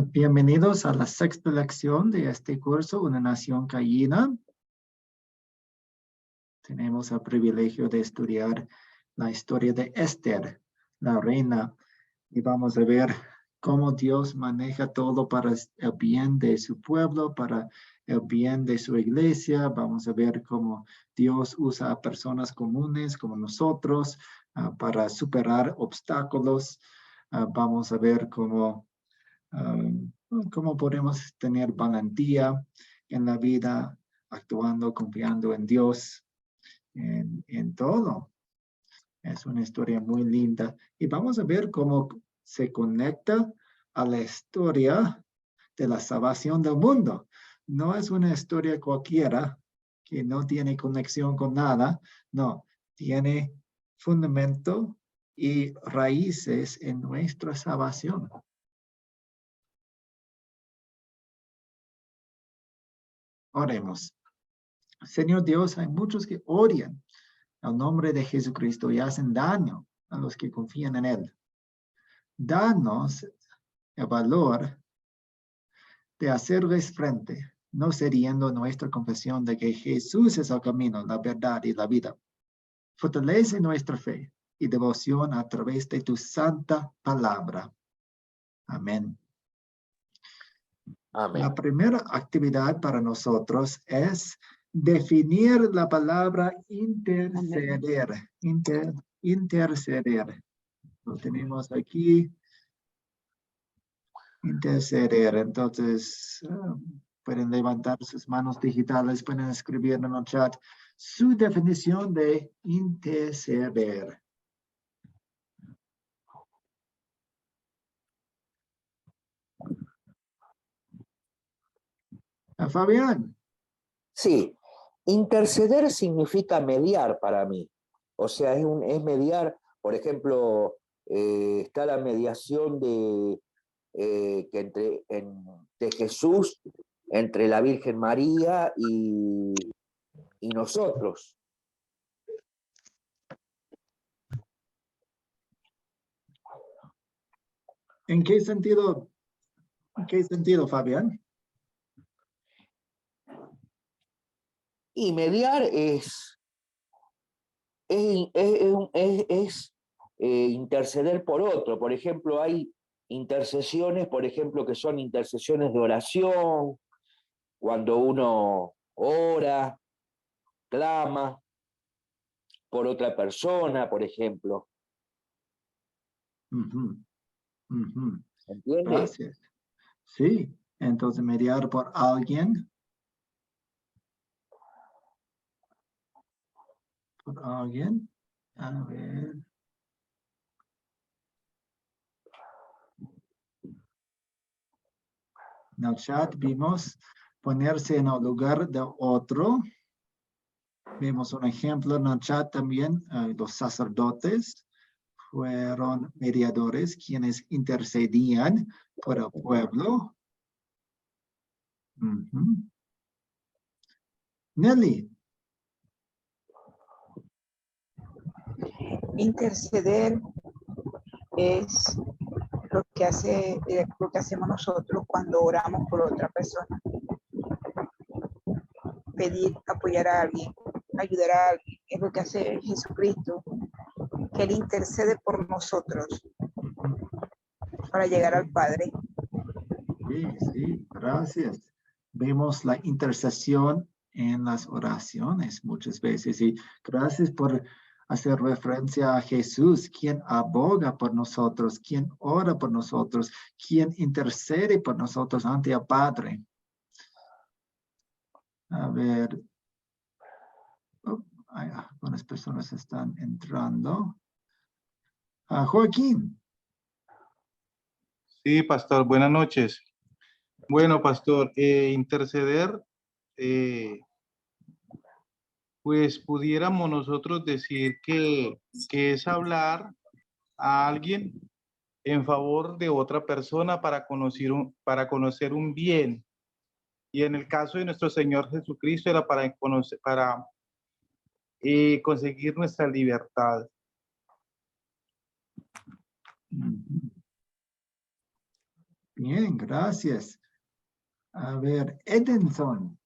Bienvenidos a la sexta lección de este curso, Una Nación Caída. Tenemos el privilegio de estudiar la historia de Esther, la reina, y vamos a ver cómo Dios maneja todo para el bien de su pueblo, para el bien de su iglesia. Vamos a ver cómo Dios usa a personas comunes como nosotros para superar obstáculos. Vamos a ver cómo podemos tener valentía en la vida, actuando, confiando en Dios, en todo. Es una historia muy linda. Y vamos a ver cómo se conecta a la historia de la salvación del mundo. No es una historia cualquiera que no tiene conexión con nada. No, tiene fundamento y raíces en nuestra salvación. Oremos. Señor Dios, hay muchos que odian el nombre de Jesucristo y hacen daño a los que confían en Él. Danos el valor de hacerles frente, no cediendo nuestra confesión de que Jesús es el camino, la verdad y la vida. Fortalece nuestra fe y devoción a través de tu santa palabra. Amén. Amén. La primera actividad para nosotros es definir la palabra interceder. Interceder. Lo tenemos aquí. Interceder. Entonces, pueden levantar sus manos digitales, pueden escribir en el chat su definición de interceder. Fabián. Sí, interceder significa mediar para mí. O sea, es mediar, por ejemplo, está la mediación de Jesús entre la Virgen María y nosotros. ¿En qué sentido, Fabián? Y mediar es interceder por otro. Por ejemplo, hay intercesiones, por ejemplo, que son intercesiones de oración, cuando uno ora, clama por otra persona, por ejemplo. ¿Entiende? Gracias. Sí, entonces mediar por alguien. Por alguien. A ver. En el chat vimos ponerse en el lugar de otro. Vemos un ejemplo en el chat también. Los sacerdotes fueron mediadores quienes intercedían por el pueblo. Nelly. Interceder es lo que hacemos nosotros cuando oramos por otra persona. Pedir, apoyar a alguien, ayudar a alguien, es lo que hace Jesucristo, que Él intercede por nosotros para llegar al Padre. Sí, gracias. Vemos la intercesión en las oraciones muchas veces y gracias por hacer referencia a Jesús, quien aboga por nosotros, quien ora por nosotros, quien intercede por nosotros ante el Padre. A ver, algunas personas están entrando. Joaquín. Sí, pastor, buenas noches. Bueno, pastor, interceder, pues pudiéramos nosotros decir que es hablar a alguien en favor de otra persona para conocer un bien. Y en el caso de nuestro Señor Jesucristo era para conseguir nuestra libertad. Bien, gracias. A ver, Edinson.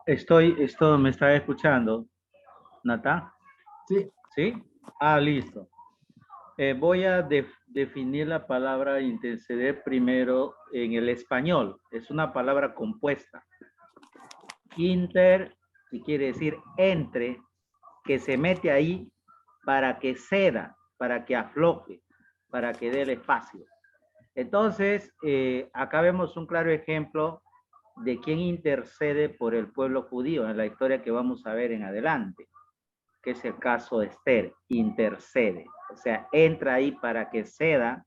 Esto me está escuchando, Natán, Sí, ¿sí? Listo. Voy a definir la palabra interceder primero en el español. Es una palabra compuesta. Inter, que quiere decir entre, que se mete ahí para que ceda, para que afloje, para que dé el espacio. Entonces, acá vemos un claro ejemplo de quién intercede por el pueblo judío en la historia que vamos a ver en adelante, que es el caso de Esther, intercede, o sea, entra ahí para que ceda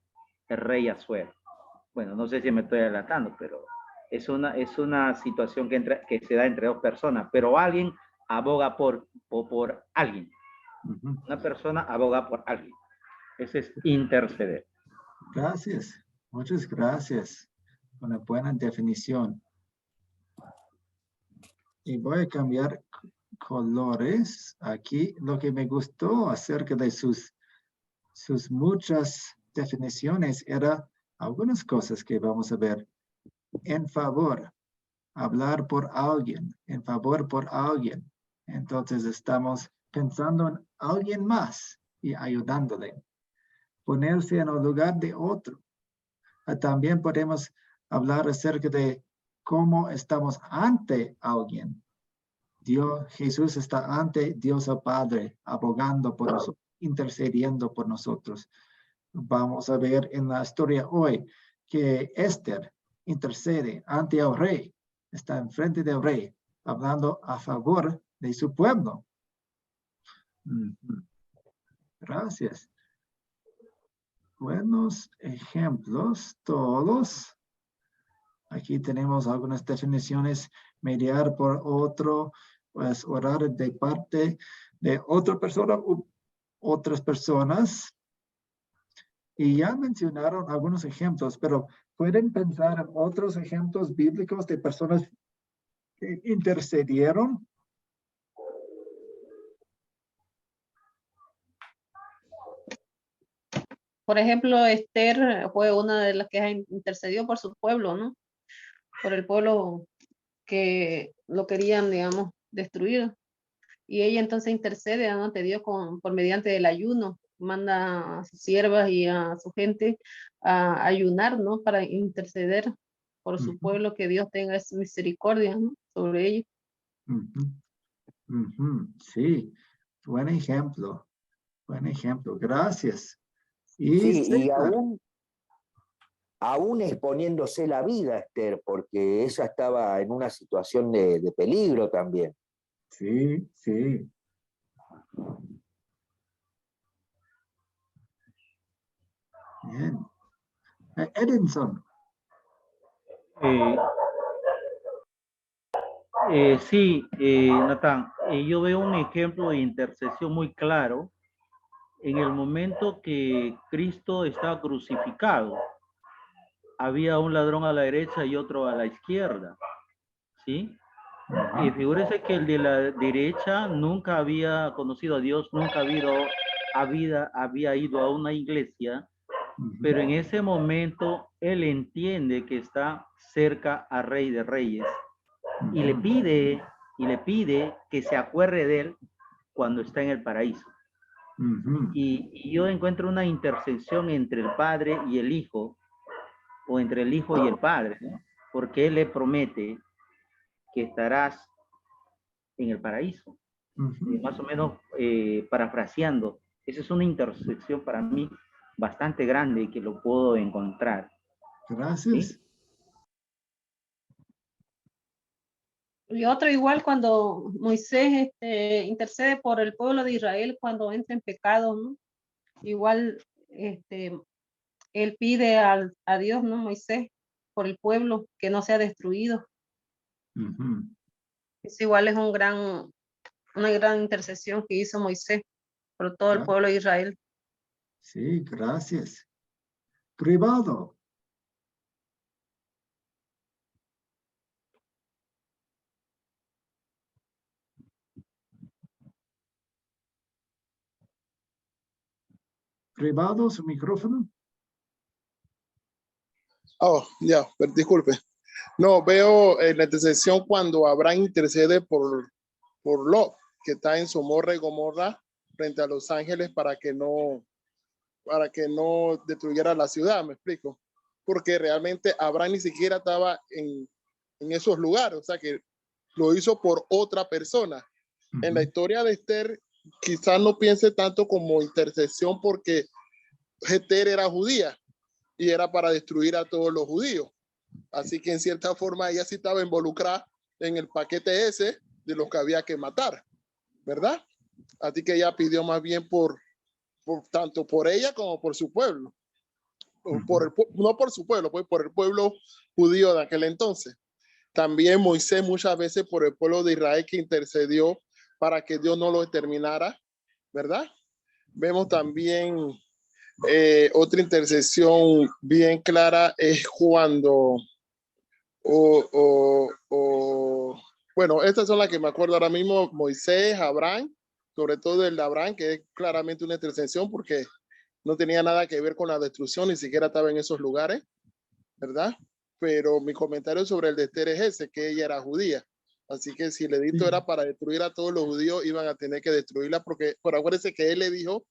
el rey Asuero. Bueno, no sé si me estoy adelantando, pero es una situación que se da entre dos personas, pero alguien aboga por alguien. Una persona aboga por alguien. Ese es interceder. gracias. Muchas gracias. Una buena definición. Y voy a cambiar colores. Aquí lo que me gustó acerca de sus muchas definiciones era algunas cosas que vamos a ver. En favor, hablar por alguien, en favor por alguien. Entonces estamos pensando en alguien más y ayudándole. Ponerse en el lugar de otro. También podemos hablar acerca de cómo estamos ante alguien. Jesús está ante Dios el Padre, abogando por nosotros, intercediendo por nosotros. Vamos a ver en la historia hoy que Esther intercede ante el rey, está enfrente del rey, hablando a favor de su pueblo. Gracias. Buenos ejemplos todos. Aquí tenemos algunas definiciones: mediar por otro, pues orar de parte de otra persona u otras personas. Y ya mencionaron algunos ejemplos, pero ¿pueden pensar en otros ejemplos bíblicos de personas que intercedieron? Por ejemplo, Esther fue una de las que intercedió por su pueblo, ¿no? Por el pueblo que lo querían, digamos, destruir. Y ella entonces intercede ante Dios por mediante el ayuno. Manda a sus siervas y a su gente a ayunar, ¿no? Para interceder por su pueblo, que Dios tenga esa misericordia, ¿no? Sobre ellos. Sí, buen ejemplo. Buen ejemplo. Gracias. Y Sí, y César. aún exponiéndose la vida, Esther, porque ella estaba en una situación de peligro también. Sí, sí. Bien. Edinson. Sí, Natán, yo veo un ejemplo de intercesión muy claro en el momento que Cristo estaba crucificado. Había un ladrón a la derecha y otro a la izquierda, ¿sí? Y figúrese que el de la derecha nunca había conocido a Dios, nunca había ido a una iglesia, pero en ese momento él entiende que está cerca al Rey de Reyes y le pide que se acuerde de él cuando está en el paraíso. Y yo encuentro una intersección entre el Padre y el Hijo, o entre el Hijo y el Padre, ¿no? Porque él le promete que estarás en el paraíso. Más o menos parafraseando, esa es una intersección para mí bastante grande que lo puedo encontrar. Gracias. ¿Sí? Y otro igual cuando Moisés intercede por el pueblo de Israel cuando entra en pecado, ¿no? Igual él pide a Dios, ¿no? Moisés, por el pueblo que no sea destruido. Es igual, es una gran intercesión que hizo Moisés por todo el pueblo de Israel. Sí, gracias. Privado. privado su micrófono. Oh, ya, disculpe. No, veo la intercesión cuando Abraham intercede por Lot, que está en Somorra y Gomorra frente a los ángeles para que no destruyera la ciudad, me explico. Porque realmente Abraham ni siquiera estaba en esos lugares, o sea que lo hizo por otra persona. En la historia de Esther, quizás no piense tanto como intercesión porque Esther era judía y era para destruir a todos los judíos. Así que en cierta forma ella sí estaba involucrada en el paquete ese de los que había que matar, ¿verdad? Así que ella pidió más bien por tanto por ella como por su pueblo. No por su pueblo, pues por el pueblo judío de aquel entonces. También Moisés muchas veces por el pueblo de Israel que intercedió para que Dios no lo exterminara, ¿verdad? Vemos también otra intercesión bien clara es cuando bueno, estas son las que me acuerdo ahora mismo, Moisés, Abraham, sobre todo el de Abraham, que es claramente una intercesión porque no tenía nada que ver con la destrucción, ni siquiera estaba en esos lugares, ¿verdad? Pero mi comentario sobre el de Esther es ese, que ella era judía. Así que si el edicto era para destruir a todos los judíos, iban a tener que destruirla porque, por acuérdense que él le dijo,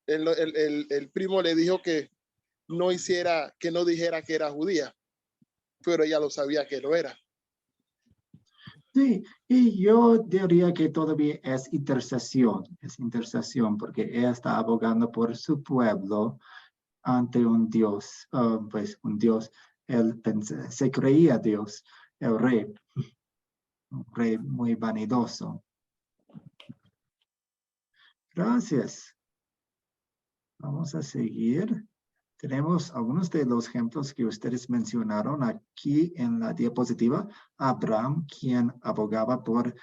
el primo le dijo que no dijera que era judía, pero ella lo sabía que lo era. Sí, y yo diría que todavía es intercesión, porque ella está abogando por su pueblo ante un Dios, pues un Dios, él se creía Dios, el rey, un rey muy vanidoso. Gracias. Vamos a seguir. Tenemos algunos de los ejemplos que ustedes mencionaron aquí en la diapositiva. Abraham, quien abogaba por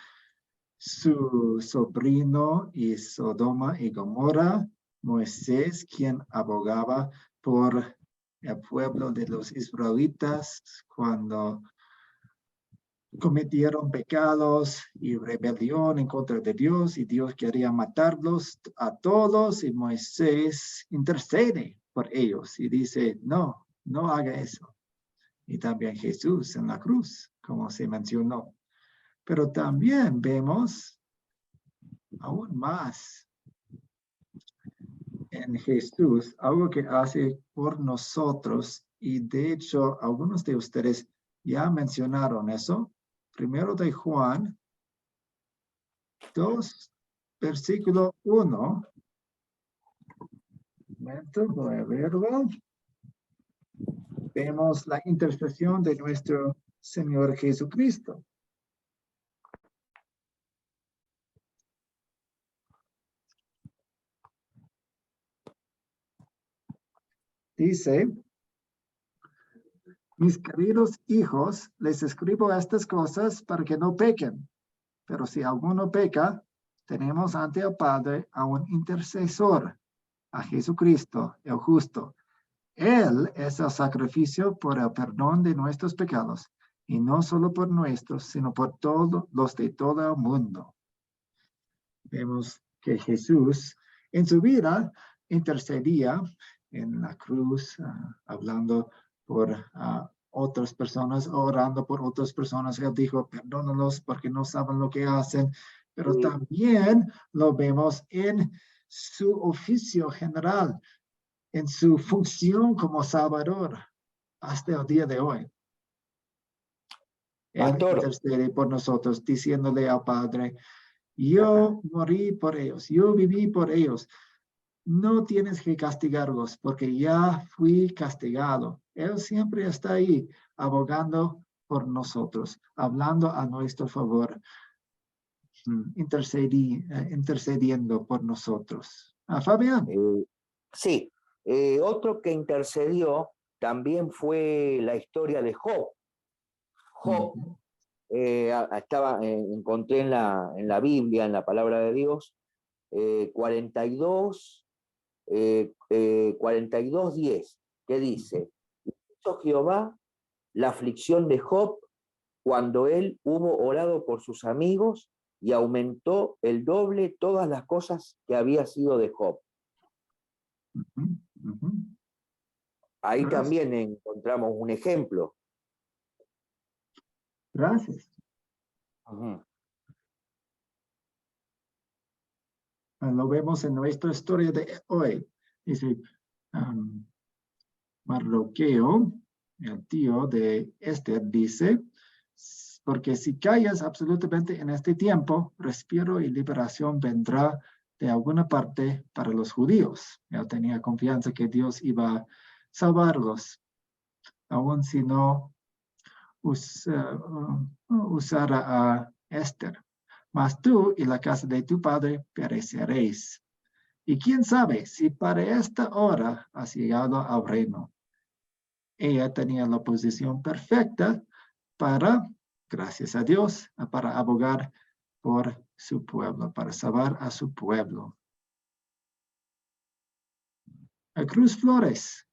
su sobrino y Sodoma y Gomorra. Moisés, quien abogaba por el pueblo de los israelitas cuando cometieron pecados y rebelión en contra de Dios y Dios quería matarlos a todos y Moisés intercede por ellos y dice, no, no haga eso. Y también Jesús en la cruz, como se mencionó. Pero también vemos aún más en Jesús, algo que hace por nosotros y de hecho algunos de ustedes ya mencionaron eso. Primero de Juan 2, versículo 1. Un momento, voy a verlo. Vemos la intercesión de nuestro Señor Jesucristo. Dice, mis queridos hijos, les escribo estas cosas para que no pequen. Pero si alguno peca, tenemos ante el Padre a un intercesor, a Jesucristo, el justo. Él es el sacrificio por el perdón de nuestros pecados, y no solo por nuestros, sino por todos los de todo el mundo. Vemos que Jesús en su vida intercedía en la cruz, hablando por otras personas, orando por otras personas. Él dijo, perdónalos porque no saben lo que hacen, pero también lo vemos en su oficio general, en su función como Salvador hasta el día de hoy. Él intercede por nosotros, diciéndole al Padre, yo morí por ellos, yo viví por ellos. No tienes que castigarlos porque ya fui castigado. Él siempre está ahí abogando por nosotros, hablando a nuestro favor, intercediendo por nosotros. Fabián. Sí, otro que intercedió también fue la historia de Job. Job, encontré en la Biblia, en la palabra de Dios, 42:10, que dice, hizo Jehová la aflicción de Job cuando él hubo orado por sus amigos y aumentó el doble todas las cosas que había sido de Job. Ujú, ujú. Ahí Gracias. también encontramos un ejemplo. Gracias. Ujú. Lo vemos en nuestra historia de hoy. Dice, Mardoqueo, el tío de Esther, dice, porque si callas absolutamente en este tiempo, respiro y liberación vendrá de alguna parte para los judíos. Él tenía confianza que Dios iba a salvarlos, aun si no usara a Esther. Mas tú y la casa de tu padre pereceréis. Y quién sabe si para esta hora has llegado al reino. Ella tenía la posición perfecta para, gracias a Dios, para abogar por su pueblo, para salvar a su pueblo. A Cruz Flores.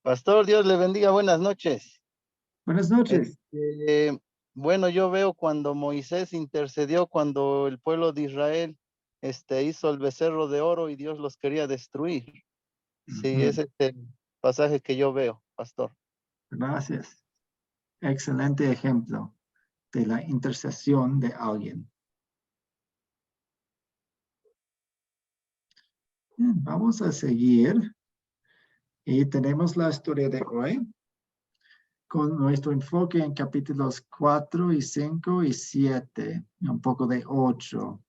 Pastor, Dios le bendiga, buenas noches. Buenas noches. Bueno, yo veo cuando Moisés intercedió, cuando el pueblo de Israel hizo el becerro de oro y Dios los quería destruir. Sí, ese es el pasaje que yo veo, pastor. Gracias. Excelente ejemplo de la intercesión de alguien. Bien, vamos a seguir. Y tenemos la historia de hoy con nuestro enfoque en capítulos 4 y 5 y 7, un poco de 8.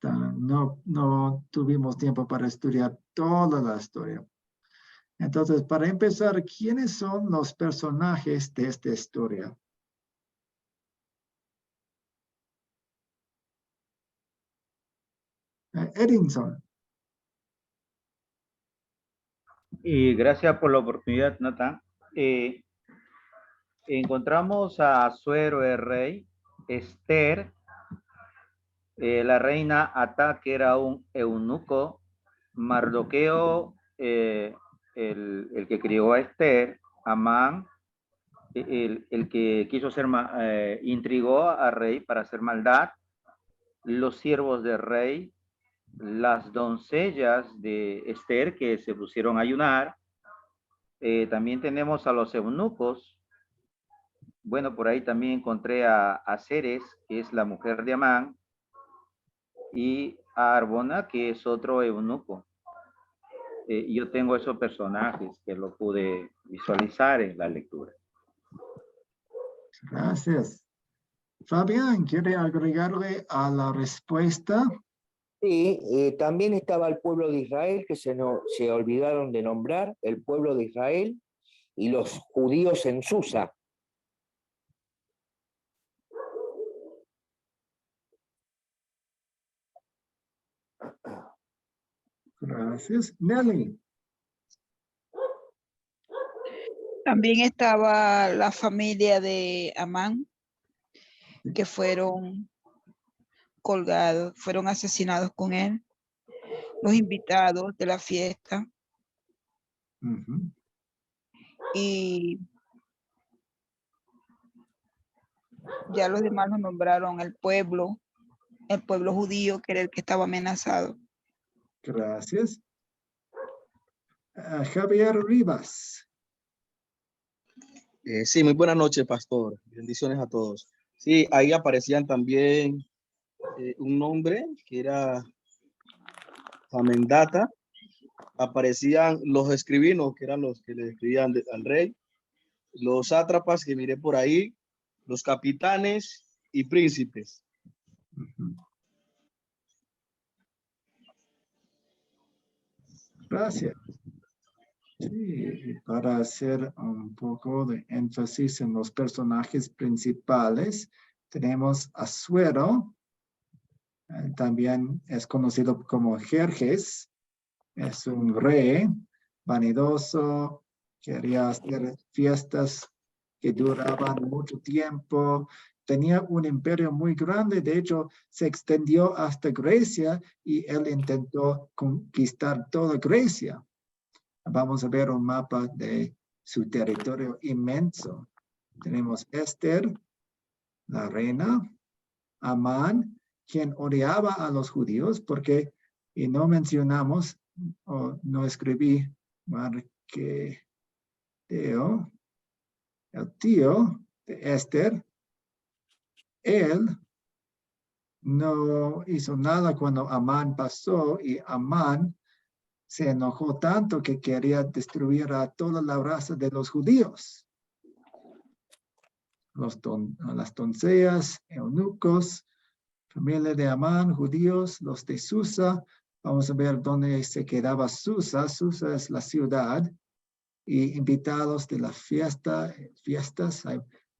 No tuvimos tiempo para estudiar toda la historia. Entonces, para empezar, ¿quiénes son los personajes de esta historia? Edinson. Y gracias por la oportunidad, Nathan. Encontramos a Asuero el rey, Esther, la reina Ata, que era un eunuco, Mardoqueo, el que crió a Esther, Amán, el que quiso intrigó al rey para hacer maldad, los siervos del rey, las doncellas de Esther que se pusieron a ayunar. También tenemos a los eunucos. Bueno, por ahí también encontré a Ceres, que es la mujer de Amán, y a Arbona, que es otro eunuco. Yo tengo esos personajes que lo pude visualizar en la lectura. Gracias. Fabián, ¿quiere agregarle a la respuesta? Sí, también estaba el pueblo de Israel, que se olvidaron de nombrar, el pueblo de Israel y los judíos en Susa. Gracias. Nelly. También estaba la familia de Amán, que fueron colgados, fueron asesinados con él, los invitados de la fiesta. Y ya los demás nos nombraron el pueblo judío, que era el que estaba amenazado. Gracias. Javier Rivas. Sí, muy buenas noches, pastor. Bendiciones a todos. Sí, ahí aparecían también un nombre que era Amendata. Aparecían los escribinos, que eran los que le escribían al rey, los sátrapas que miré por ahí, los capitanes y príncipes. Gracias. Sí, para hacer un poco de énfasis en los personajes principales, tenemos a Asuero, también es conocido como Jerjes, es un rey vanidoso, quería hacer fiestas que duraban mucho tiempo, tenía un imperio muy grande, de hecho se extendió hasta Grecia y él intentó conquistar toda Grecia. Vamos a ver un mapa de su territorio inmenso. Tenemos Esther, la reina, Amán, quien odiaba a los judíos porque Y no mencionamos, o no escribí, Marqueo, el tío de Esther, él no hizo nada cuando Amán pasó y Amán se enojó tanto que quería destruir a toda la raza de los judíos. Las doncellas, eunucos, familia de Amán, judíos, los de Susa. Vamos a ver dónde se quedaba Susa. Susa es la ciudad. Y invitados de las fiestas.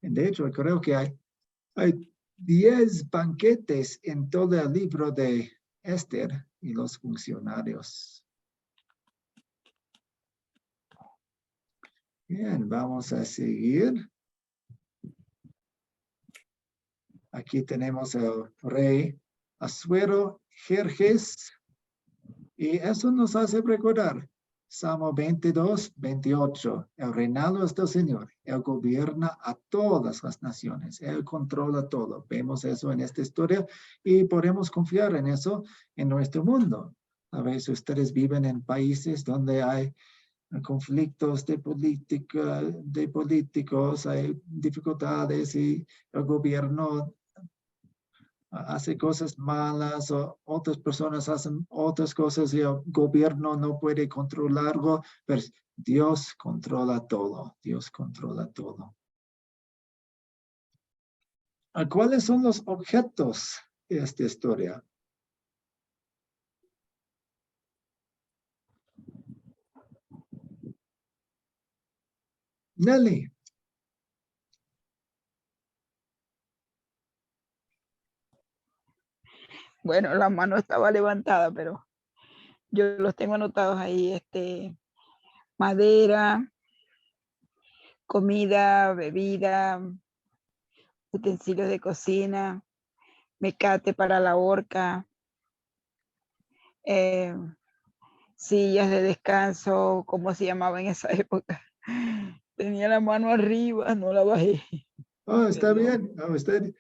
De hecho, creo que hay 10 banquetes en todo el libro de Esther y los funcionarios. Bien, vamos a seguir. Aquí tenemos el rey Asuero, Jerjes, y eso nos hace recordar Salmo 22, 28. El reinado es del Señor. Él gobierna a todas las naciones. Él controla todo. Vemos eso en esta historia y podemos confiar en eso en nuestro mundo. A veces ustedes viven en países donde hay conflictos de política, de políticos, hay dificultades y el gobierno hace cosas malas o otras personas hacen otras cosas y el gobierno no puede controlarlo, pero Dios controla todo. Dios controla todo. ¿Cuáles son los objetos de esta historia? Nelly. Bueno, la mano estaba levantada, pero yo los tengo anotados ahí, madera, comida, bebida, utensilios de cocina, mecate para la horca, sillas de descanso, ¿cómo se llamaba en esa época? Tenía la mano arriba, no la bajé. Oh, está bien. Usted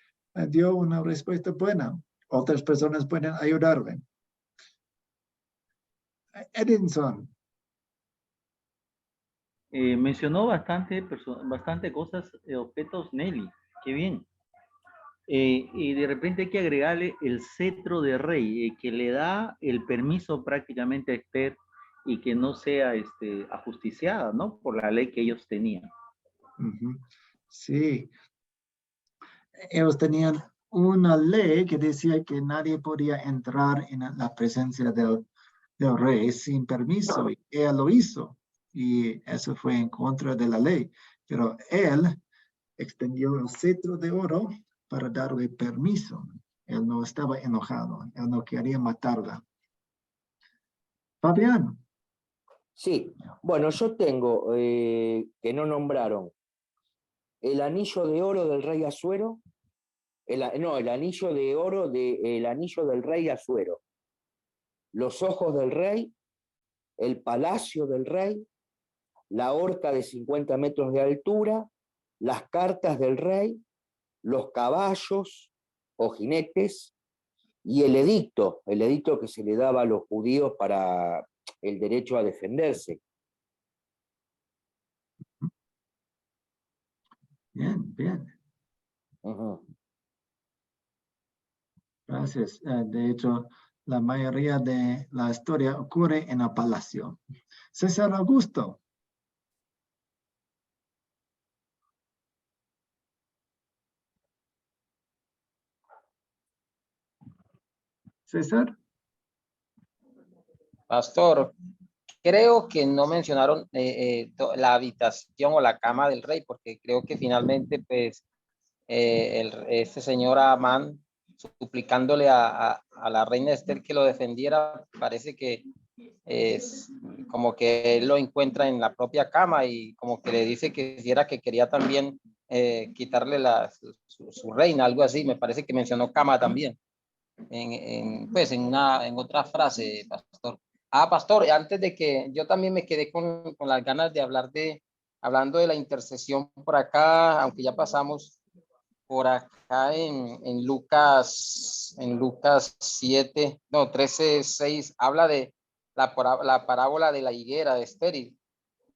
dio una respuesta buena. Otras personas pueden ayudarle. Edinson. Mencionó bastante cosas, objetos Nelly. Qué bien. Y de repente hay que agregarle el cetro de rey, que le da el permiso prácticamente a Esther y que no sea ajusticiada, ¿no? Por la ley que ellos tenían. Sí. Ellos tenían una ley que decía que nadie podía entrar en la presencia del rey sin permiso. Y él lo hizo. Y eso fue en contra de la ley. Pero él extendió el cetro de oro para darle permiso. Él no estaba enojado. Él no quería matarla. Fabián. Sí, bueno, yo tengo que no nombraron el anillo de oro del rey Asuero, el anillo de oro el anillo del rey Asuero, los ojos del rey, el palacio del rey, la horca de 50 metros de altura, las cartas del rey, los caballos o jinetes y el edicto que se le daba a los judíos para el derecho a defenderse. Bien, bien. Gracias. De hecho, la mayoría de la historia ocurre en el palacio. César Augusto. César. Pastor, creo que no mencionaron la habitación o la cama del rey, porque creo que finalmente, pues, este señor Amán, suplicándole a la reina Esther que lo defendiera, parece que es como que él lo encuentra en la propia cama y como que le dice que si era que quería también quitarle su reina, algo así. Me parece que mencionó cama también pues en otra frase, pastor. Pastor, antes de que yo también me quedé con las ganas de hablando de la intercesión por acá, aunque ya pasamos por acá en Lucas en Lucas 7, no, 13, 6, habla de la parábola de la higuera estéril,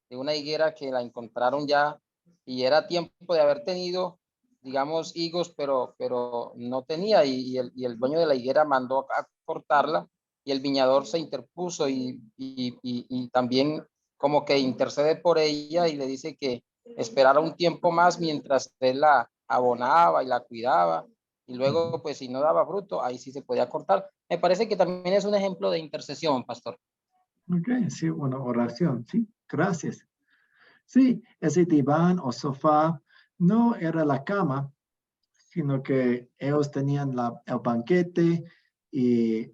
de una higuera que la encontraron ya y era tiempo de haber tenido, digamos, higos, pero no tenía y el dueño de la higuera mandó a cortarla y el viñador se interpuso y también como que intercede por ella y le dice que esperara un tiempo más mientras él la abonaba y la cuidaba y luego pues si no daba fruto, ahí sí se podía cortar. Me parece que también es un ejemplo de intercesión, pastor. Ok, sí, una oración, sí, gracias. Sí, ese diván o sofá no era la cama, sino que ellos tenían el banquete y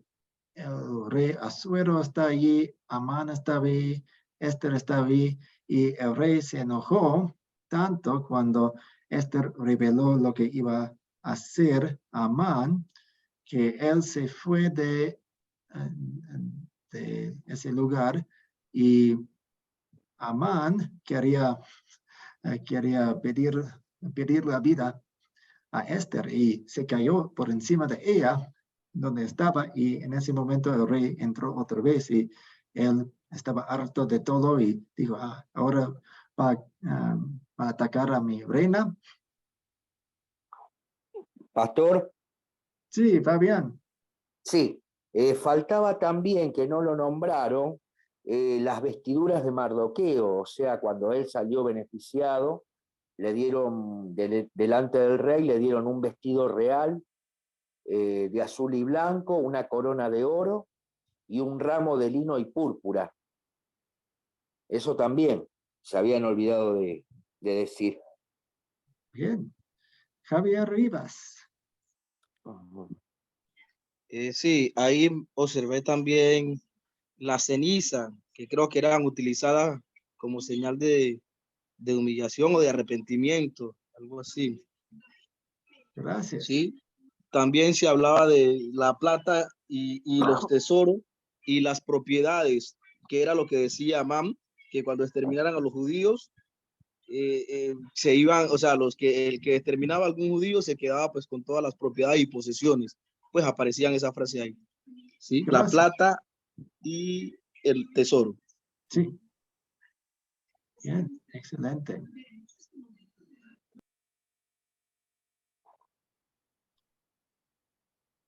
el rey Asuero está allí, Amán está ahí, Esther está ahí, y el rey se enojó tanto cuando Esther reveló lo que iba a hacer Amán, que él se fue de ese lugar y Amán quería pedir la vida a Esther y se cayó por encima de ella donde estaba y en ese momento el rey entró otra vez y él estaba harto de todo y dijo, ahora va a atacar a mi reina. Pastor, Sí, Fabián. sí, faltaba también que no lo nombraron las vestiduras de Mardoqueo, o sea, cuando él salió beneficiado, le dieron delante del rey, le dieron un vestido real de azul y blanco, una corona de oro y un ramo de lino y púrpura. Eso también se habían olvidado de decir. Bien. Javier Rivas. Sí, ahí observé también la ceniza, que creo que eran utilizadas como señal de humillación o de arrepentimiento, algo así. Gracias. Sí, también se hablaba de la plata y los tesoros y las propiedades, que era lo que decía Amán, que cuando exterminaran a los judíos, se iban, o sea, el que exterminaba a algún judío se quedaba pues con todas las propiedades y posesiones, pues aparecían esa frase ahí, ¿sí? Gracias. La plata y el tesoro. Sí. Bien, excelente.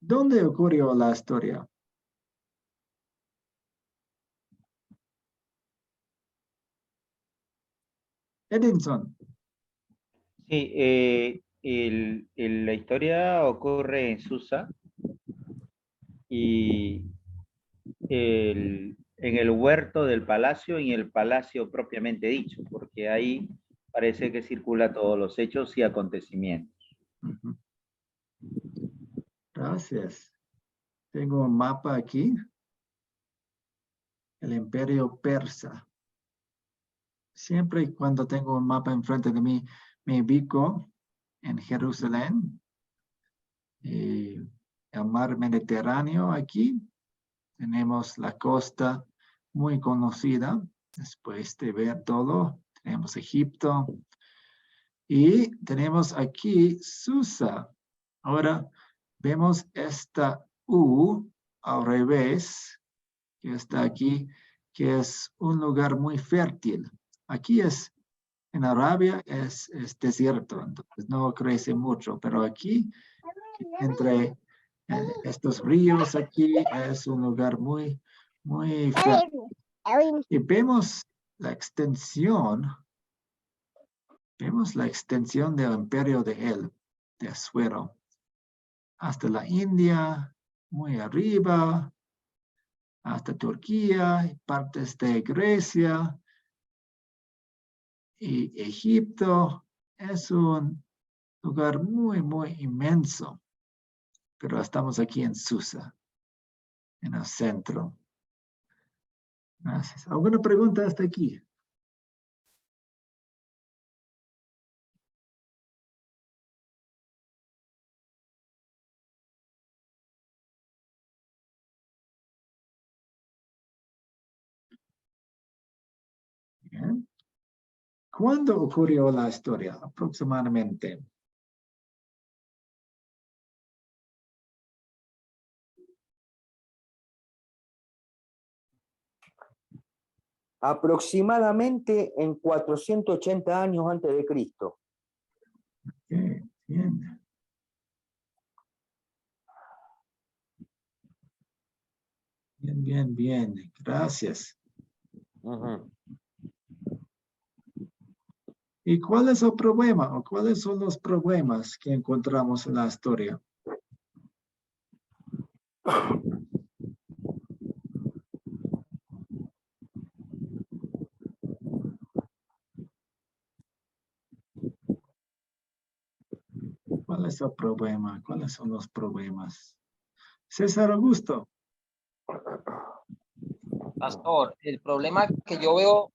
¿Dónde ocurrió la historia? Edinson. Sí, la historia ocurre en Susa y en el huerto del palacio y en el palacio propiamente dicho, porque ahí parece que circula todos los hechos y acontecimientos. Gracias. Tengo un mapa aquí. El imperio persa. Siempre y cuando tengo un mapa enfrente de mí, me ubico en Jerusalén. Y el mar Mediterráneo aquí. Tenemos la costa muy conocida. Después de ver todo, tenemos Egipto. Y tenemos aquí Susa. Ahora vemos esta U al revés, que está aquí, que es un lugar muy fértil. Aquí en Arabia es desierto, entonces no crece mucho, pero aquí, entre estos ríos aquí, es un lugar muy fértil. Y vemos la extensión del imperio de él, de Asuero, hasta la India, muy arriba, hasta Turquía, partes de Grecia y Egipto. Es un lugar muy inmenso, pero estamos aquí en Susa, en el centro. Gracias. ¿Alguna pregunta hasta aquí? Bien. ¿Cuándo ocurrió la historia? Aproximadamente. aproximadamente en 480 años antes de Cristo. Okay, bien. Bien, bien, bien. Gracias. Ujú. ¿Y cuál es el problema o cuáles son los problemas que encontramos en la historia? ¿Cuál es el problema? ¿Cuáles son los problemas? César Augusto. Pastor, el problema que yo veo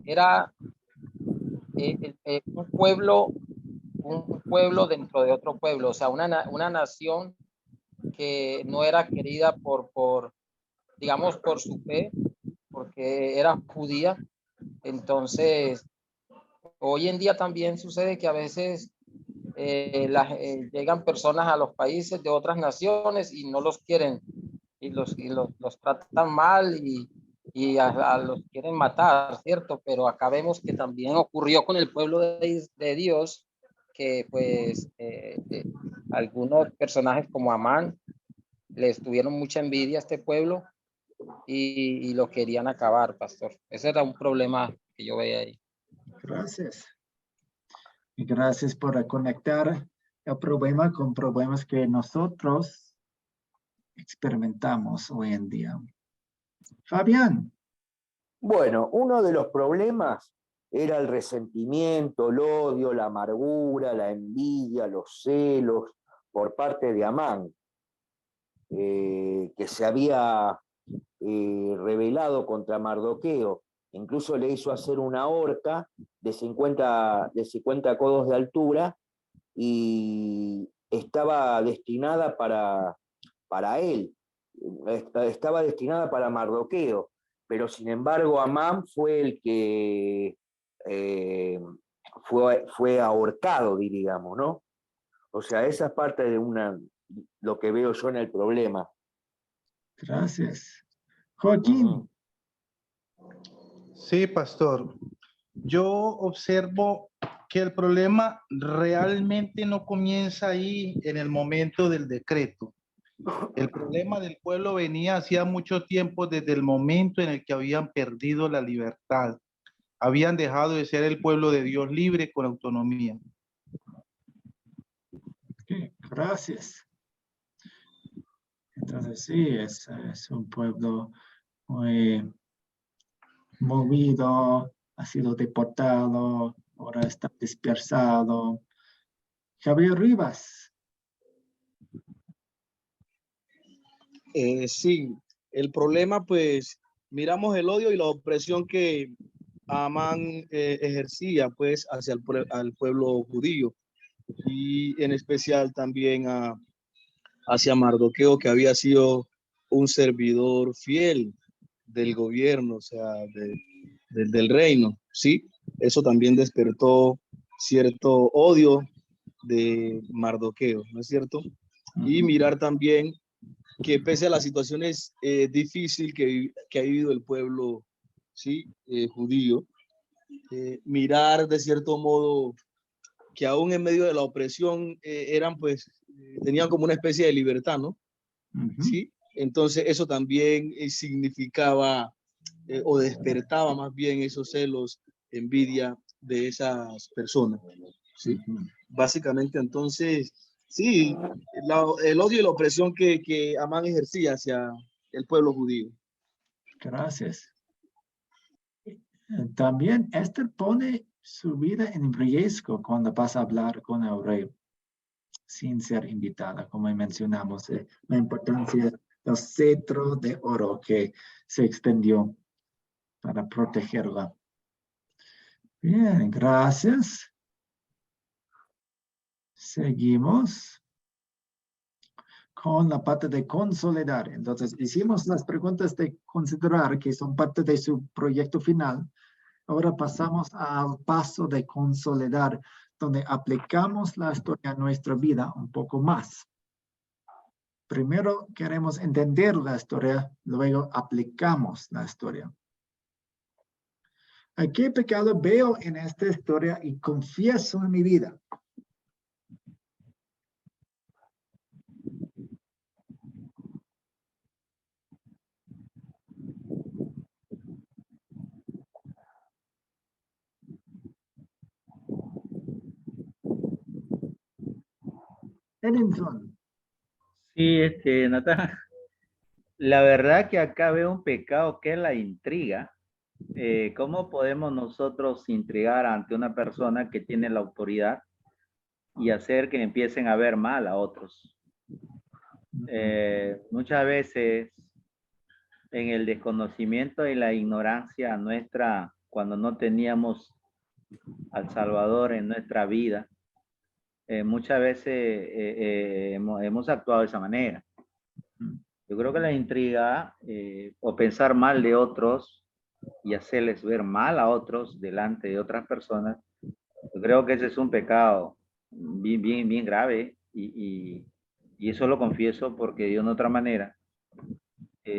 era un pueblo dentro de otro pueblo, o sea, una nación que no era querida digamos, por su fe, porque era judía. Entonces, hoy en día también sucede que a veces llegan personas a los países de otras naciones y no los quieren y los tratan mal y a los quieren matar, ¿cierto? Pero acá vemos que también ocurrió con el pueblo de Dios, que pues algunos personajes como Amán les tuvieron mucha envidia a este pueblo y lo querían acabar, pastor. Ese era un problema que yo veía ahí. Gracias. Y gracias por conectar el problema con problemas que nosotros experimentamos hoy en día. Fabián. Bueno, uno de los problemas era el resentimiento, el odio, la amargura, la envidia, los celos por parte de Amán, que se había rebelado contra Mardoqueo. Incluso le hizo hacer una horca de 50 codos de altura y estaba destinada para él, estaba destinada para Mardoqueo, pero sin embargo Amán fue el que fue ahorcado, diríamos, ¿no? O sea, esa es parte de lo que veo yo en el problema. Gracias. Joaquín. Sí, pastor. Yo observo que el problema realmente no comienza ahí en el momento del decreto. El problema del pueblo venía hacía mucho tiempo desde el momento en el que habían perdido la libertad. Habían dejado de ser el pueblo de Dios libre con autonomía. Okay, gracias. Entonces sí, es un pueblo muy movido, ha sido deportado, ahora está dispersado. Javier Rivas. Sí, el problema, pues, miramos el odio y la opresión que Amán ejercía, pues, hacia al pueblo judío y en especial también hacia Mardoqueo, que había sido un servidor fiel del gobierno, o sea, del reino, ¿sí? Eso también despertó cierto odio de Mardoqueo, ¿no es cierto? Y mirar también que pese a las situaciones difíciles que ha vivido el pueblo, ¿sí? Judío, mirar de cierto modo que aún en medio de la opresión eran pues, tenían como una especie de libertad, ¿no? ¿Sí? Entonces eso también significaba o despertaba más bien esos celos, envidia de esas personas, ¿sí? Básicamente entonces, sí, el odio y la opresión que Amán ejercía hacia el pueblo judío. Gracias. También Esther pone su vida en riesgo cuando vas a hablar con el rey sin ser invitada, como mencionamos, la importancia del cetro de oro que se extendió para protegerla. Bien, gracias. Seguimos con la parte de consolidar. Entonces, hicimos las preguntas de considerar que son parte de su proyecto final. Ahora pasamos al paso de consolidar, donde aplicamos la historia a nuestra vida un poco más. Primero queremos entender la historia, luego aplicamos la historia. ¿A qué pecado veo en esta historia y confieso en mi vida? Edinson. Sí, Natán, la verdad que acá veo un pecado que es la intriga. ¿Cómo podemos nosotros intrigar ante una persona que tiene la autoridad y hacer que empiecen a ver mal a otros? Muchas veces en el desconocimiento y la ignorancia nuestra, cuando no teníamos al Salvador en nuestra vida, muchas veces hemos actuado de esa manera. Yo creo que la intriga o pensar mal de otros y hacerles ver mal a otros delante de otras personas, yo creo que ese es un pecado bien grave y eso lo confieso porque yo de otra manera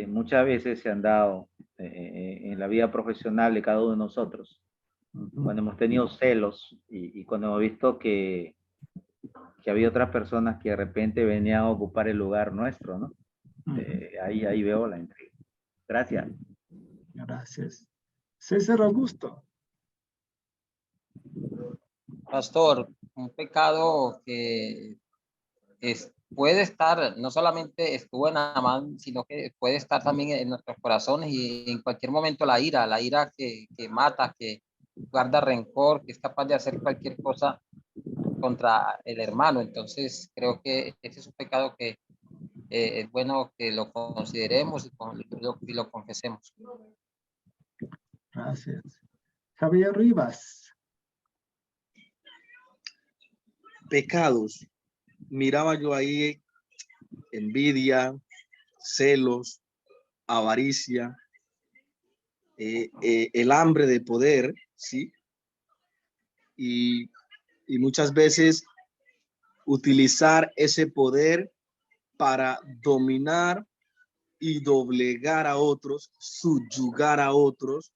muchas veces se han dado en la vida profesional de cada uno de nosotros, cuando hemos tenido celos y cuando hemos visto que había otras personas que de repente venían a ocupar el lugar nuestro, ¿no? Ahí veo la intriga. Gracias. Gracias. César Augusto. Pastor, un pecado que puede estar, no solamente estuvo en Amán, sino que puede estar también en nuestros corazones y en cualquier momento la ira que mata, que guarda rencor, que es capaz de hacer cualquier cosa contra el hermano. Entonces creo que ese es un pecado que es bueno que lo consideremos y lo confesemos. Gracias. Javier Rivas. Pecados. Miraba yo ahí envidia, celos, avaricia, el hambre de poder, ¿sí? Y muchas veces utilizar ese poder para dominar y doblegar a otros, subyugar a otros,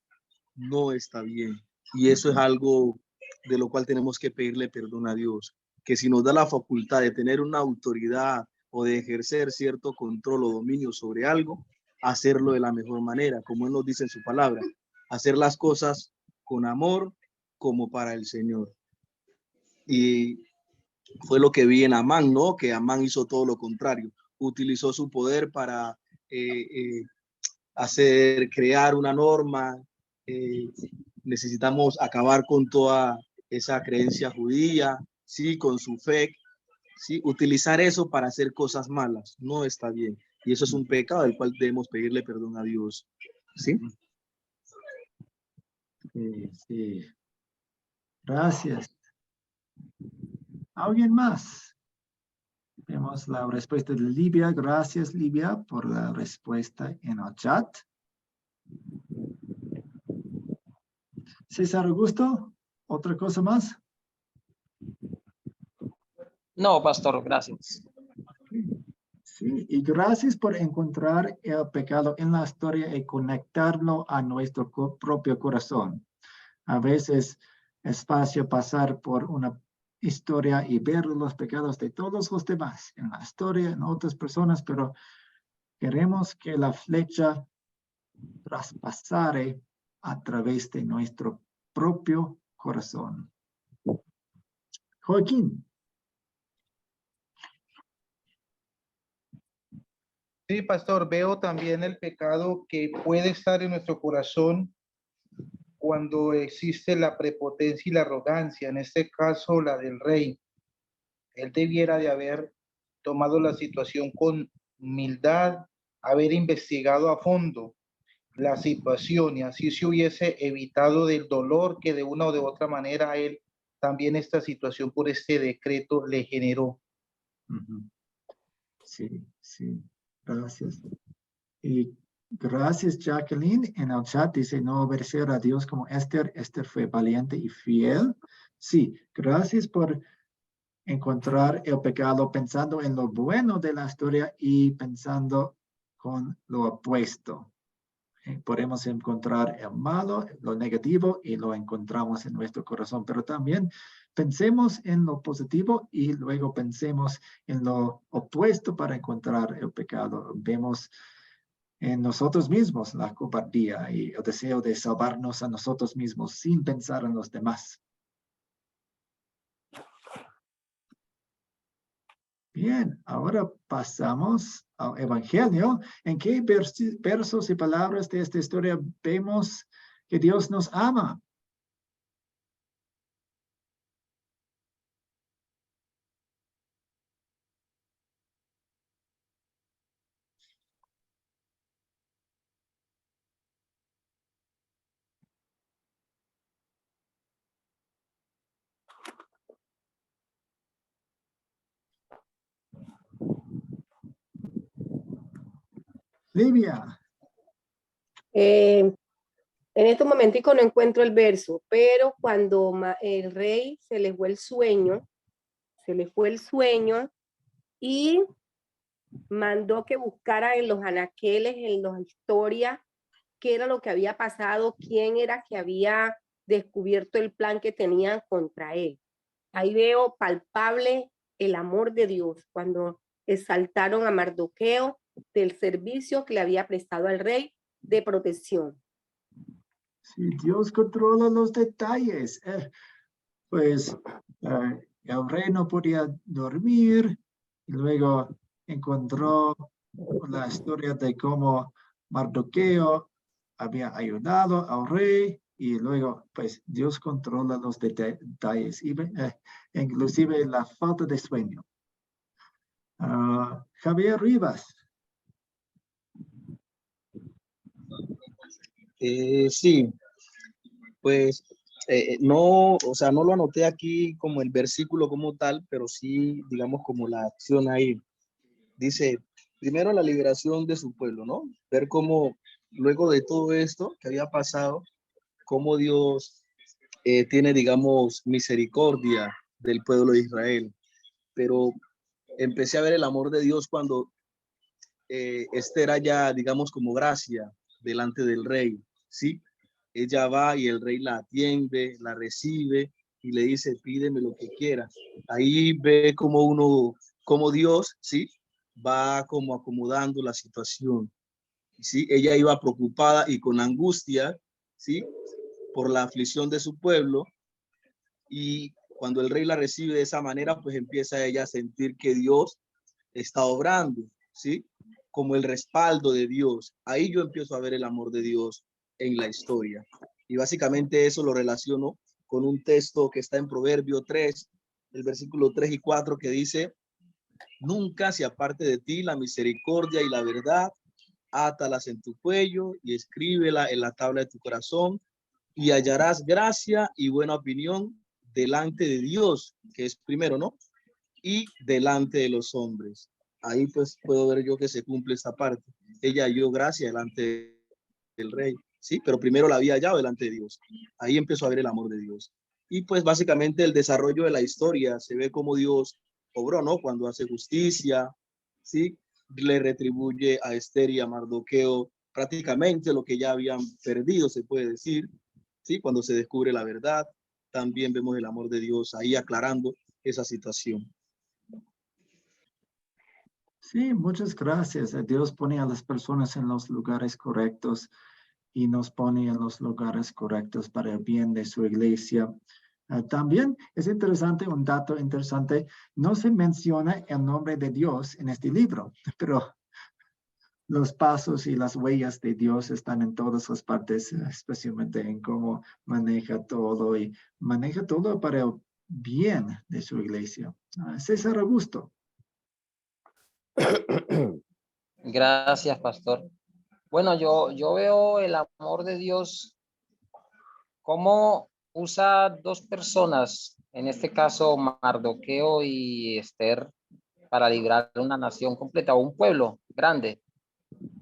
no está bien. Y eso es algo de lo cual tenemos que pedirle perdón a Dios, que si nos da la facultad de tener una autoridad o de ejercer cierto control o dominio sobre algo, hacerlo de la mejor manera, como Él nos dice en su palabra, hacer las cosas con amor como para el Señor. Y fue lo que vi en Amán, ¿no? Que Amán hizo todo lo contrario, utilizó su poder para crear una norma. Necesitamos acabar con toda esa creencia judía, sí, con su fe, sí, utilizar eso para hacer cosas malas, no está bien. Y eso es un pecado del cual debemos pedirle perdón a Dios, ¿sí? Sí, sí. Gracias. ¿Alguien más? Vemos la respuesta de Livia. Gracias, Livia, por la respuesta en el chat. César Augusto, ¿otra cosa más? No, pastor, gracias. Sí, y gracias por encontrar el pecado en la historia y conectarlo a nuestro propio corazón. A veces es fácil pasar por una historia y ver los pecados de todos los demás en la historia, en otras personas, pero queremos que la flecha traspasare a través de nuestro propio corazón. Joaquín. Sí, pastor, veo también el pecado que puede estar en nuestro corazón cuando existe la prepotencia y la arrogancia, en este caso la del rey. Él debiera de haber tomado la situación con humildad, haber investigado a fondo la situación y así se hubiese evitado del dolor que de una o de otra manera a él también esta situación por este decreto le generó. Sí, sí, gracias. Y gracias, Jacqueline. En el chat dice, no obedecer a Dios como Esther. Esther fue valiente y fiel. Sí, gracias por encontrar el pecado pensando en lo bueno de la historia y pensando con lo opuesto. podemos encontrar el malo, lo negativo, y lo encontramos en nuestro corazón. Pero también pensemos en lo positivo y luego pensemos en lo opuesto para encontrar el pecado. Vemos en nosotros mismos la cobardía y el deseo de salvarnos a nosotros mismos sin pensar en los demás. Bien, ahora pasamos al Evangelio. ¿En qué versos y palabras de esta historia vemos que Dios nos ama? Livia. En estos momenticos no encuentro el verso, pero cuando el rey se le fue el sueño y mandó que buscara en los anaqueles, en las historias, qué era lo que había pasado, quién era que había descubierto el plan que tenían contra él. Ahí veo palpable el amor de Dios cuando exaltaron a Mardoqueo del servicio que le había prestado al rey de protección. Sí, Dios controla los detalles. Pues el rey no podía dormir y luego encontró la historia de cómo Mardoqueo había ayudado al rey y luego pues Dios controla los detalles, inclusive la falta de sueño. Javier Rivas. Sí, pues no, o sea, no lo anoté aquí como el versículo como tal, pero sí, digamos, como la acción ahí. Dice, primero la liberación de su pueblo, ¿no? Ver cómo luego de todo esto que había pasado, cómo Dios tiene, digamos, misericordia del pueblo de Israel. Pero empecé a ver el amor de Dios cuando Esther haya, digamos, como gracia delante del rey, ¿sí? Ella va y el rey la atiende, la recibe y le dice, pídeme lo que quieras. Ahí ve como Dios, ¿sí? Va como acomodando la situación, ¿sí? Ella iba preocupada y con angustia, ¿sí? Por la aflicción de su pueblo, y cuando el rey la recibe de esa manera, pues empieza ella a sentir que Dios está obrando, ¿sí? Como el respaldo de Dios. Ahí yo empiezo a ver el amor de Dios en la historia. Y básicamente eso lo relaciono con un texto que está en Proverbio 3, el versículo 3 y 4, que dice, nunca se aparte de ti la misericordia y la verdad, átalas en tu cuello y escríbela en la tabla de tu corazón, y hallarás gracia y buena opinión delante de Dios, que es primero, ¿no? Y delante de los hombres. Ahí pues puedo ver yo que se cumple esta parte. Ella halló gracia delante del rey, sí, pero primero la había hallado delante de Dios. Ahí empezó a ver el amor de Dios. Y pues básicamente el desarrollo de la historia se ve como Dios obró, ¿no? Cuando hace justicia, sí, le retribuye a Esther y a Mardoqueo prácticamente lo que ya habían perdido, se puede decir, sí, cuando se descubre la verdad. También vemos el amor de Dios ahí aclarando esa situación. Sí, muchas gracias. Dios pone a las personas en los lugares correctos y nos pone en los lugares correctos para el bien de su iglesia. También es interesante, un dato interesante, no se menciona el nombre de Dios en este libro, pero los pasos y las huellas de Dios están en todas las partes, especialmente en cómo maneja todo y maneja todo para el bien de su iglesia. César Augusto. Gracias, pastor. Bueno, yo veo el amor de Dios como usa dos personas, en este caso Mardoqueo y Esther, para librar una nación completa o un pueblo grande,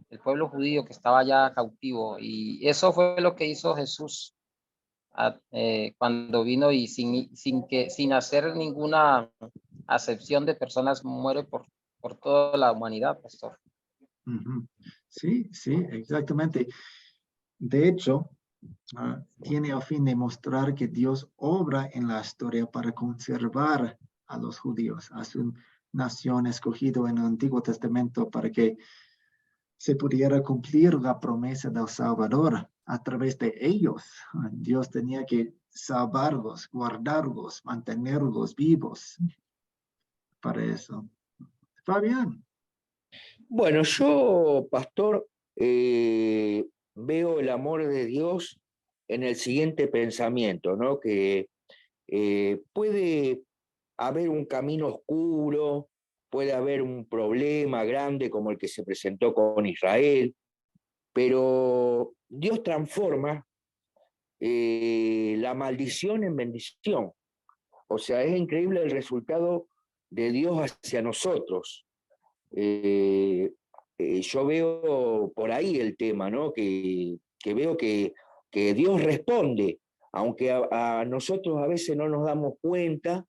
el pueblo judío que estaba ya cautivo. Y eso fue lo que hizo Jesús cuando vino y sin hacer ninguna acepción de personas muere por toda la humanidad, pastor. Sí, sí, exactamente. De hecho, tiene a fin de mostrar que Dios obra en la historia para conservar a los judíos, a su nación escogido en el Antiguo Testamento para que se pudiera cumplir la promesa del Salvador a través de ellos. Dios tenía que salvarlos, guardarlos, mantenerlos vivos para eso. Fabián. Bueno, yo, pastor, veo el amor de Dios en el siguiente pensamiento, ¿no? Que puede haber un camino oscuro, puede haber un problema grande como el que se presentó con Israel, pero Dios transforma la maldición en bendición. O sea, es increíble el resultado de Dios hacia nosotros. Yo veo por ahí el tema, ¿no? Que veo que Dios responde, aunque a nosotros a veces no nos damos cuenta.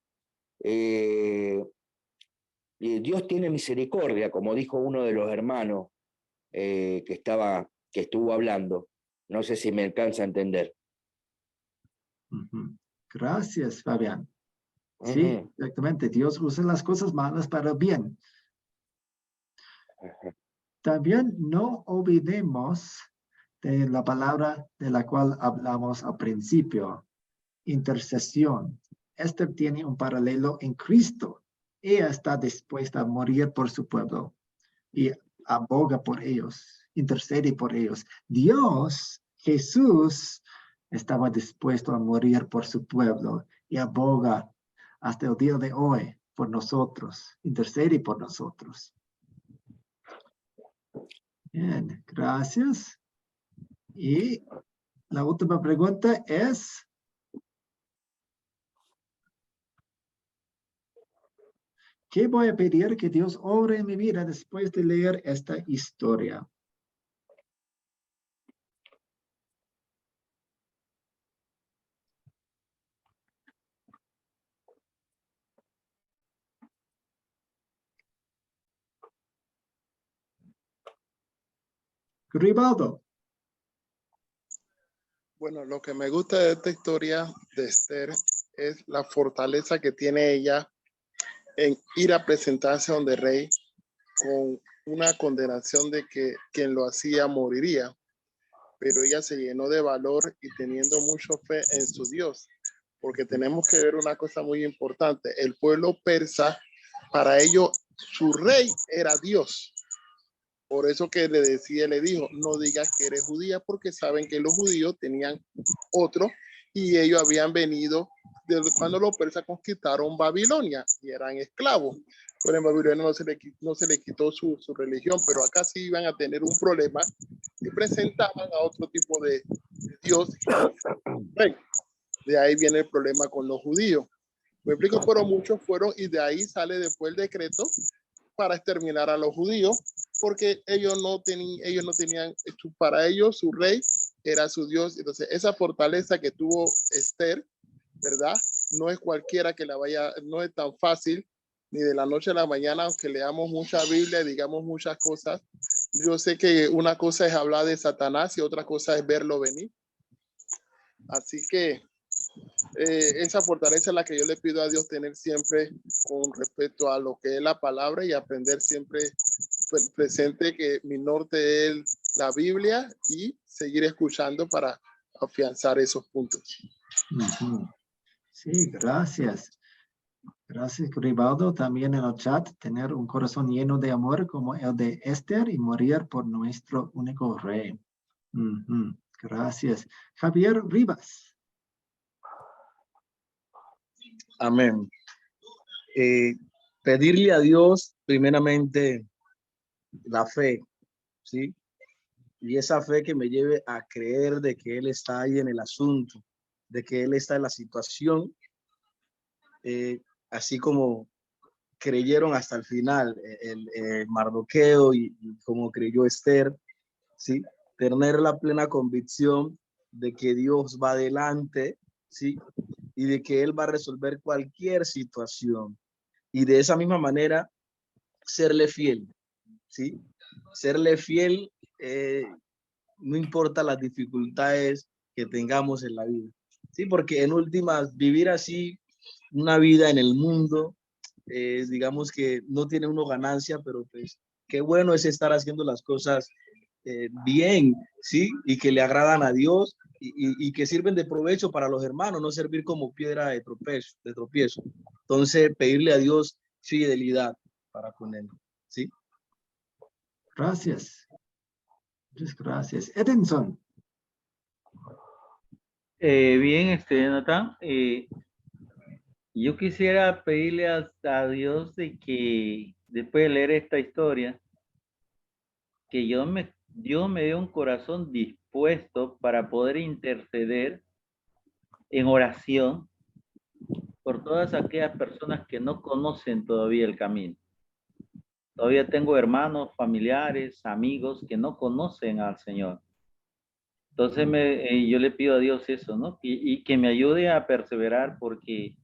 Dios tiene misericordia, como dijo uno de los hermanos que estuvo hablando. No sé si me alcanza a entender. Gracias, Fabián. Sí, exactamente. Dios usa las cosas malas para el bien. También no olvidemos de la palabra de la cual hablamos al principio, intercesión. Este tiene un paralelo en Cristo. Ella está dispuesta a morir por su pueblo y aboga por ellos, intercede por ellos. Dios, Jesús, estaba dispuesto a morir por su pueblo y aboga hasta el día de hoy por nosotros, intercede por nosotros. Bien, gracias. Y la última pregunta es, ¿qué voy a pedir que Dios obre en mi vida después de leer esta historia? Rivaldo. Bueno, lo que me gusta de esta historia de Esther es la fortaleza que tiene ella en ir a presentarse donde el rey con una condenación de que quien lo hacía moriría. Pero ella se llenó de valor y teniendo mucha fe en su Dios. Porque tenemos que ver una cosa muy importante. El pueblo persa, para ello, su rey era Dios. Por eso que le dijo, no digas que eres judía, porque saben que los judíos tenían otro y ellos habían venido desde cuando los persas conquistaron Babilonia y eran esclavos. Pero en Babilonia no se le quitó su religión, pero acá sí iban a tener un problema y presentaban a otro tipo de Dios. De ahí viene el problema con los judíos. Me explico, pero muchos fueron y de ahí sale después el decreto para exterminar a los judíos, porque ellos no tenían, para ellos su rey era su Dios. Entonces esa fortaleza que tuvo Esther, ¿verdad? No es cualquiera que la vaya, no es tan fácil, ni de la noche a la mañana, aunque leamos mucha Biblia, digamos muchas cosas. Yo sé que una cosa es hablar de Satanás y otra cosa es verlo venir. Así que esa fortaleza es la que yo le pido a Dios tener siempre con respecto a lo que es la palabra y aprender siempre presente que mi norte es la Biblia y seguir escuchando para afianzar esos puntos. Sí, gracias. Gracias, Rivaldo. También en el chat, tener un corazón lleno de amor como el de Esther y morir por nuestro único rey. Gracias. Javier Rivas. Amén. Pedirle a Dios primeramente la fe, ¿sí? Y esa fe que me lleve a creer de que Él está ahí en el asunto, de que Él está en la situación, así como creyeron hasta el final el Mardoqueo y como creyó Esther, ¿sí? Tener la plena convicción de que Dios va adelante, ¿sí? Y de que Él va a resolver cualquier situación. Y de esa misma manera, serle fiel, ¿sí? Serle fiel no importa las dificultades que tengamos en la vida. Sí, porque en últimas, vivir así una vida en el mundo, digamos que no tiene uno ganancia, pero pues qué bueno es estar haciendo las cosas bien, ¿sí? Y que le agradan a Dios y que sirven de provecho para los hermanos, no servir como piedra de tropiezo. Entonces, pedirle a Dios fidelidad para con él, ¿sí? Gracias. Muchas gracias. Edinson. Bien, Natán, yo quisiera pedirle a Dios de que después de leer esta historia, que Dios me dé un corazón dispuesto para poder interceder en oración por todas aquellas personas que no conocen todavía el camino. Todavía tengo hermanos, familiares, amigos que no conocen al Señor. Entonces yo le pido a Dios eso, ¿no? Y que me ayude a perseverar, porque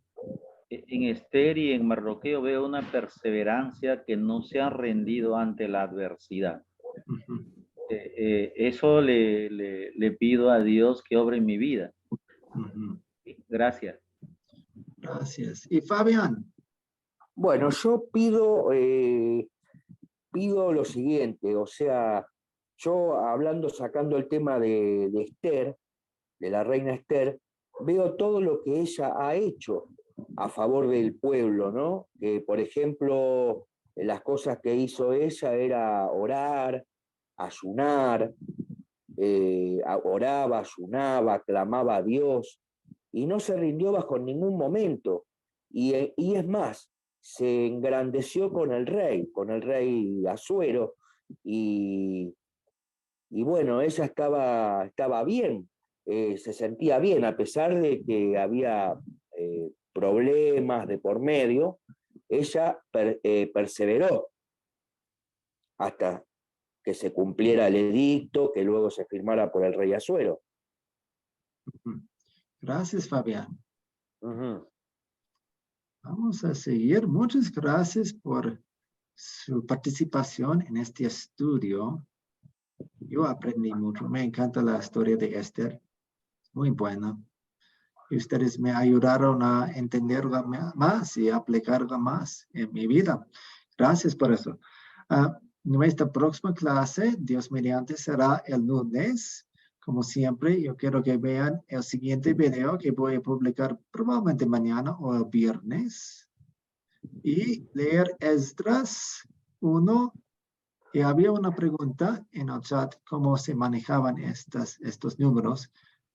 en Esther y en Mardoqueo veo una perseverancia que no se han rendido ante la adversidad. Eso le pido a Dios que obre en mi vida. Gracias. Gracias. Y Fabián. Bueno, yo pido lo siguiente, o sea, yo hablando, sacando el tema de Esther, de la reina Esther, veo todo lo que ella ha hecho a favor del pueblo, ¿no? Que, por ejemplo, las cosas que hizo ella era orar, ayunar, oraba, ayunaba, clamaba a Dios, y no se rindió bajo ningún momento. Y es más, se engrandeció con el rey Asuero, y bueno, ella estaba bien, se sentía bien, a pesar de que había problemas de por medio, ella perseveró hasta que se cumpliera el edicto, que luego se firmara por el rey Asuero. Gracias, Fabián. Vamos a seguir. Muchas gracias por su participación en este estudio. Yo aprendí mucho. Me encanta la historia de Esther. Muy buena. Y ustedes me ayudaron a entenderla más y aplicarla más en mi vida. Gracias por eso. Nuestra próxima clase, Dios mediante, será el lunes. Como siempre, yo quiero que vean el siguiente video que voy a publicar probablemente mañana o el viernes. Y leer Esdras 1. Y había una pregunta en el chat, cómo se manejaban estos números.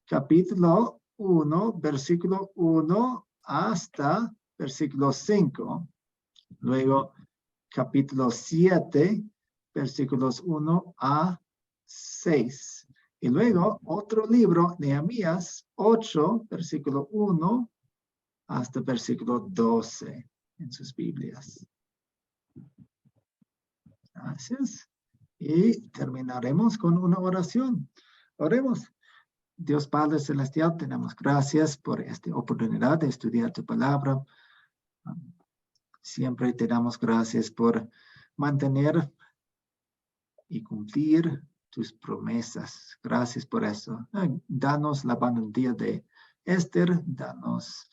Capítulo 1, versículo 1 hasta versículo 5. Luego, capítulo 7, versículos 1 a 6. Y luego, otro libro, Nehemías 8, versículo 1 hasta versículo 12 en sus Biblias. Gracias. Y terminaremos con una oración. Oremos. Dios Padre Celestial, tenemos gracias por esta oportunidad de estudiar tu palabra. Siempre te damos gracias por mantener y cumplir tus promesas. Gracias por eso. Danos la valentía de Esther, danos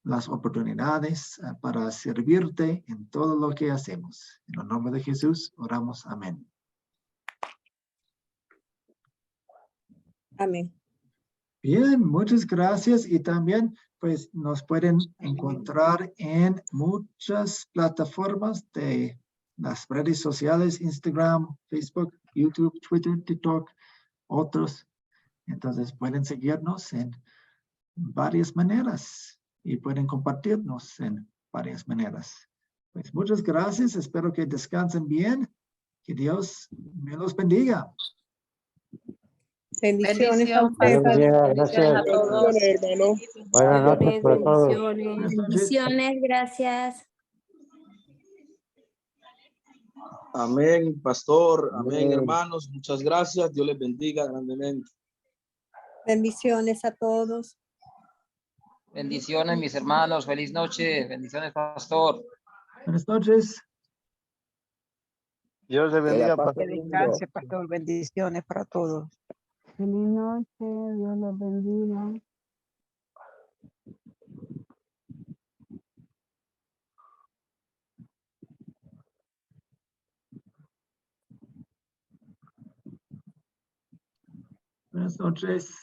las oportunidades para servirte en todo lo que hacemos. En el nombre de Jesús, oramos. Amén. Amén. Bien, muchas gracias. Y también, pues, nos pueden encontrar en muchas plataformas de las redes sociales, Instagram, Facebook, YouTube, Twitter, TikTok, otros. Entonces, pueden seguirnos en varias maneras y pueden compartirnos en varias maneras. Pues, muchas gracias. Espero que descansen bien. Que Dios me los bendiga. Bendiciones a ustedes. Bendiciones a todos. Bendiciones, hermano. Buenas noches para todos. Buenas noches. Bendiciones, gracias. Amén, pastor. Amén, hermanos. Muchas gracias. Dios les bendiga grandemente. Bendiciones a todos. Bendiciones, mis hermanos. Feliz noche. Bendiciones, pastor. Buenas noches. Dios le bendiga, pastor. Que descanse, pastor. Bendiciones para todos. Feliz noche, Dios los bendiga. Buenas noches.